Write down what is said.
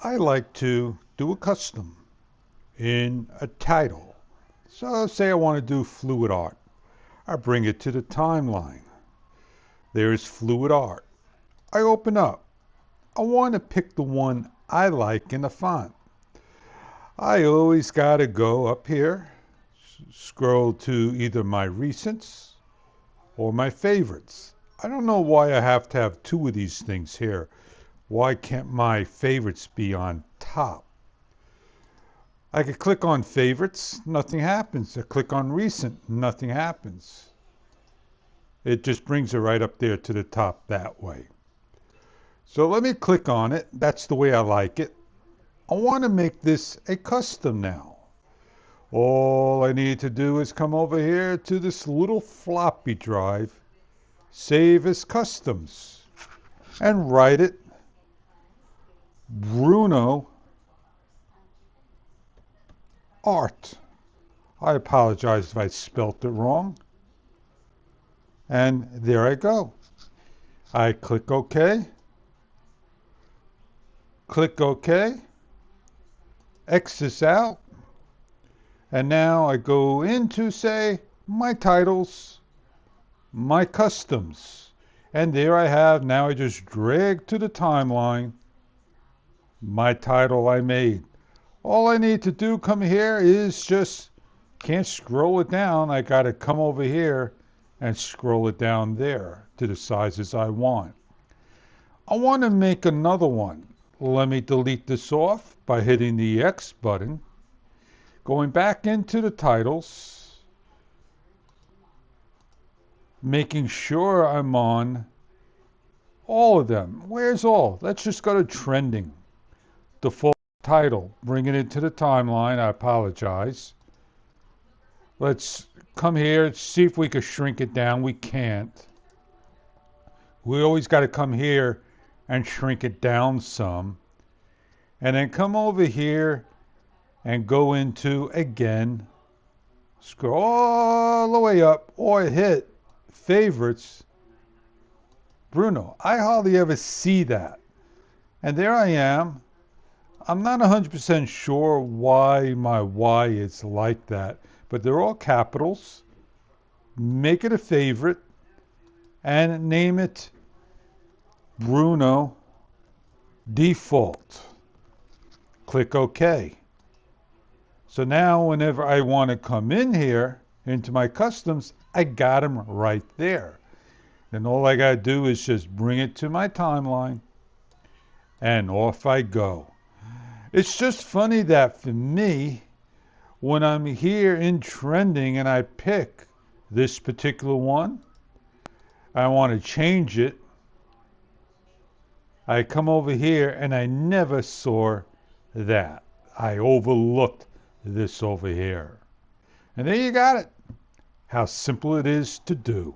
I like to do a custom in a title. So say I want to do fluid art. I bring it to the timeline. There's fluid art. I open up. I want to pick the one I like in the font. I always got to go up here, scroll to either my recents or my favorites. I don't know why I have to have two of these things here. Why can't my favorites be on top? I could click on favorites, nothing happens. I click on recent, nothing happens. It just brings it right up there to the top that way. So let me click on it. That's the way I like it. I want to make this a custom now. All I need to do is come over here to this little floppy drive, save as customs, and write it Bruno Art. I apologize if I spelt it wrong. And there I go. I click OK. Click OK. X this out. And now I go into, say, my titles, my customs. And there I have, now I just drag to the timeline my title I made. All I need to do come here is just, can't scroll it down. I got to come over here and scroll it down there to the sizes I want. I want to make another one. Let me delete this off by hitting the X button. Going back into the titles, making sure I'm on all of them. Where's all? Let's just go to trending. Default title, bring it into the timeline. I apologize. Let's come here, see if we can shrink it down. We can't. We always got to come here and shrink it down some. And then come over here and go into, again, scroll all the way up, or hit favorites, Bruno. I hardly ever see that. And there I am. I'm not 100% sure why my Y is like that, but they're all capitals. Make it a favorite and name it Bruno Default. Click OK. So now whenever I want to come in here into my customs, I got them right there. And all I got to do is just bring it to my timeline and off I go. It's just funny that for me, when I'm here in trending and I pick this particular one, I want to change it. I come over here and I never saw that. I overlooked this over here. And there you got it. How simple it is to do.